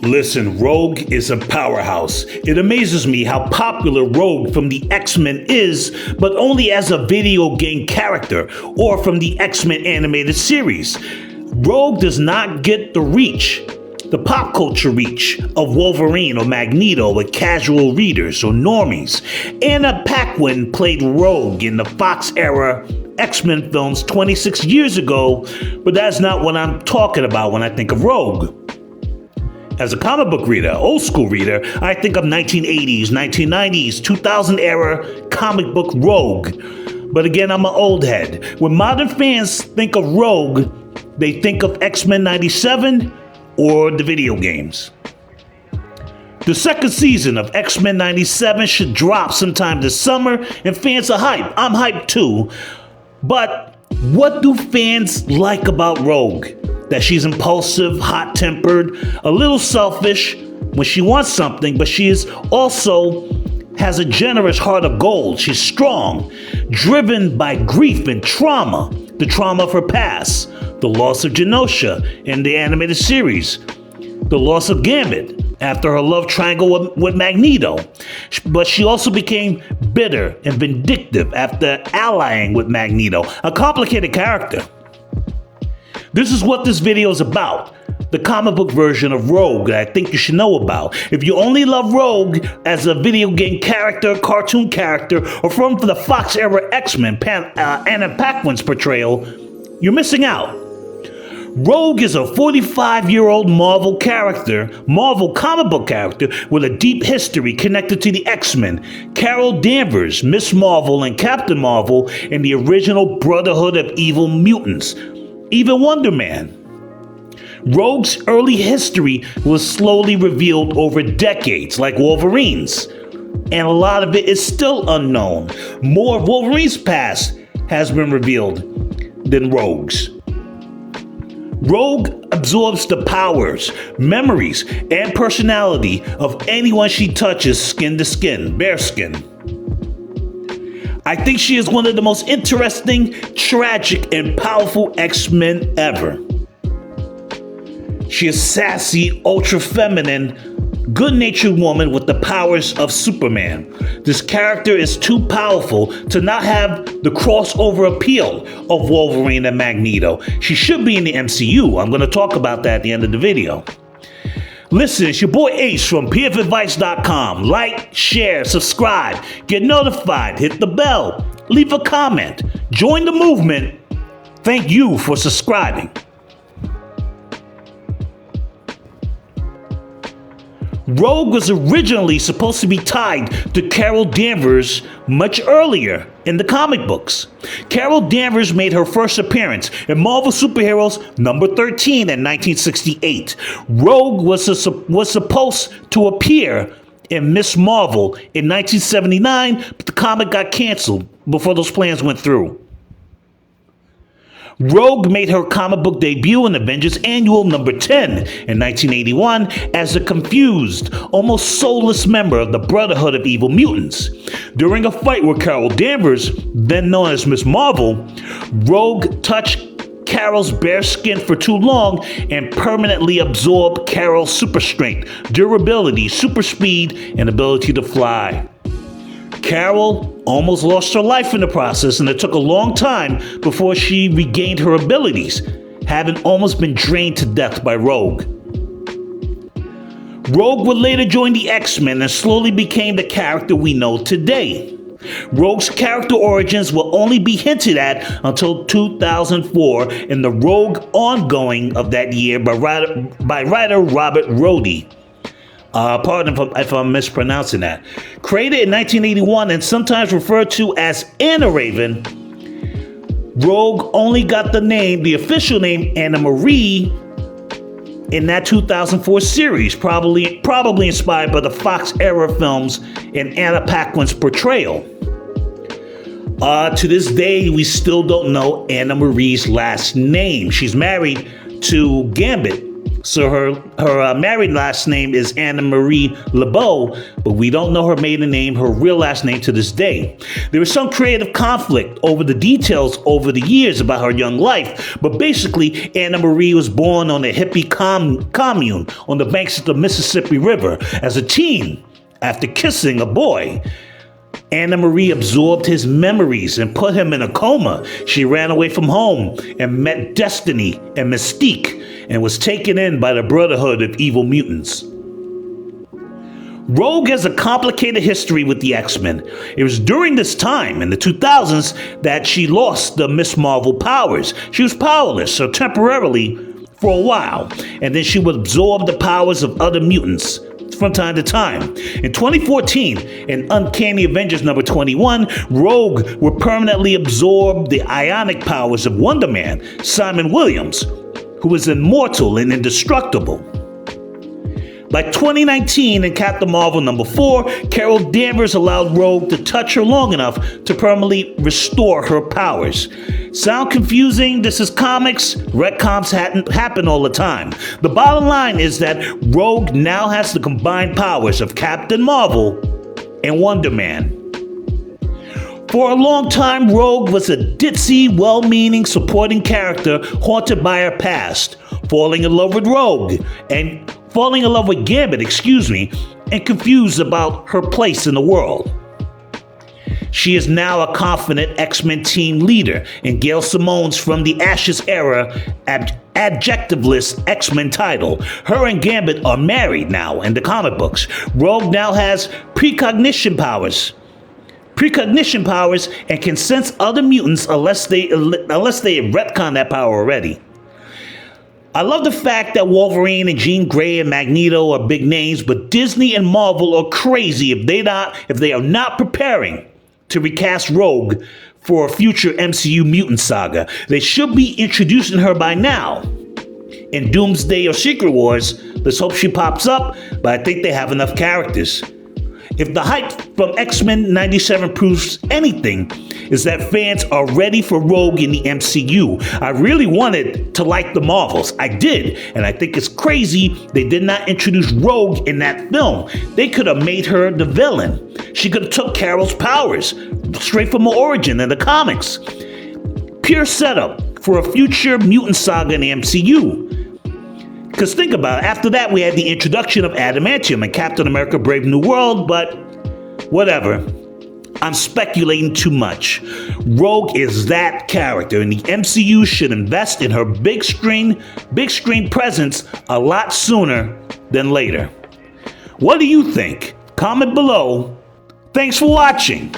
Listen, Rogue is a powerhouse. It amazes me how popular Rogue from the X-Men is, but only as a video game character or from the X-Men animated series. Rogue does not get the reach, the pop culture reach of Wolverine or Magneto with casual readers or normies. Anna Paquin played Rogue in the Fox era X-Men films 26 years ago, but that's not what I'm talking about when I think of Rogue. As a comic book reader, old school reader, I think of 1980s, 1990s, 2000 era comic book Rogue. But again, I'm an old head. When modern fans think of Rogue, they think of X-Men 97 or the video games. The second season of X-Men 97 should drop sometime this summer, and fans are hyped. I'm hyped too. But what do fans like about Rogue? That she's impulsive, hot-tempered, a little selfish when she wants something, but she is also has a generous heart of gold. She's strong, driven by grief and trauma, the trauma of her past, the loss of Genosha in the animated series, the loss of Gambit after her love triangle with Magneto. But she also became bitter and vindictive after allying with Magneto, a complicated character. This is what this video is about. The comic book version of Rogue that I think you should know about. If you only love Rogue as a video game character, cartoon character, or from the Fox era X-Men, Anna Paquin's portrayal, you're missing out. Rogue is a 45-year-old Marvel comic book character with a deep history connected to the X-Men. Carol Danvers, Miss Marvel, and Captain Marvel in the original Brotherhood of Evil Mutants. Even Wonder Man. Rogue's early history was slowly revealed over decades, like Wolverine's, and a lot of it is still unknown. More of Wolverine's past has been revealed than Rogue's. Rogue absorbs the powers, memories, and personality of anyone she touches skin to skin, bare skin. I think she is one of the most interesting, tragic, and powerful X-Men ever. She is sassy, ultra-feminine, good-natured woman with the powers of Superman. This character is too powerful to not have the crossover appeal of Wolverine and Magneto. She should be in the MCU. I'm going to talk about that at the end of the video. Listen, it's your boy Ace from pfadvice.com. Like, share, subscribe, get notified, hit the bell, leave a comment, join the movement. Thank you for subscribing. Rogue was originally supposed to be tied to Carol Danvers much earlier in the comic books. Carol Danvers made her first appearance in Marvel Superheroes number 13 in 1968. Rogue was supposed to appear in Miss Marvel in 1979, but the comic got canceled before those plans went through. Rogue made her comic book debut in Avengers Annual number 10 in 1981 as a confused, almost soulless member of the Brotherhood of Evil Mutants. During a fight with Carol Danvers, then known as Miss Marvel, Rogue touched Carol's bare skin for too long and permanently absorbed Carol's super strength, durability, super speed, and ability to fly. Carol almost lost her life in the process, and it took a long time before she regained her abilities, having almost been drained to death by Rogue. Rogue would later join the X-Men and slowly became the character we know today. Rogue's character origins will only be hinted at until 2004 in the Rogue ongoing of that year by writer Robert Roddy. Pardon if I'm mispronouncing that. Created in 1981 and sometimes referred to as Anna Raven, Rogue only got the official name Anna Marie in that 2004 series, probably inspired by the Fox era films and Anna Paquin's portrayal. To this day, we still don't know Anna Marie's last name. She's married to Gambit, So her married last name is Anna Marie LeBeau, but we don't know her maiden name, her real last name to this day. There was some creative conflict over the details over the years about her young life, but basically Anna Marie was born on a hippie commune on the banks of the Mississippi River as a teen after kissing a boy. Anna Marie absorbed his memories and put him in a coma. She ran away from home and met Destiny and Mystique and was taken in by the Brotherhood of Evil Mutants. Rogue has a complicated history with the X-Men. It was during this time, in the 2000s, that she lost the Miss Marvel powers. She was powerless, so temporarily, for a while, and then she would absorb the powers of other mutants from time to time. In 2014, in Uncanny Avengers number 21, Rogue would permanently absorb the ionic powers of Wonder Man, Simon Williams, who is immortal and indestructible. By 2019, in Captain Marvel number 4, Carol Danvers allowed Rogue to touch her long enough to permanently restore her powers. Sound confusing? This is comics. Retcons happen all the time. The bottom line is that Rogue now has the combined powers of Captain Marvel and Wonder Man. For a long time, Rogue was a ditzy, well-meaning, supporting character haunted by her past, falling in love with Gambit, and confused about her place in the world. She is now a confident X-Men team leader, and Gail Simone's From the Ashes era adjectiveless X-Men title. Her and Gambit are married now in the comic books. Rogue now has precognition powers and can sense other mutants unless they retcon that power already. I love the fact that Wolverine and Jean Grey and Magneto are big names, but Disney and Marvel are crazy if they are not preparing to recast Rogue for a future MCU mutant saga. They should be introducing her by now. In Doomsday or Secret Wars, let's hope she pops up, but I think they have enough characters. If the hype from X-Men 97 proves anything, is that fans are ready for Rogue in the MCU. I really wanted to like the Marvels. I did, and I think it's crazy they did not introduce Rogue in that film. They could have made her the villain. She could have took Carol's powers straight from her origin in the comics. Pure setup for a future mutant saga in the MCU. Because think about it, after that we had the introduction of Adamantium and Captain America Brave New World, but whatever. I'm speculating too much. Rogue is that character, and the MCU should invest in her big screen presence a lot sooner than later. What do you think? Comment below. Thanks for watching.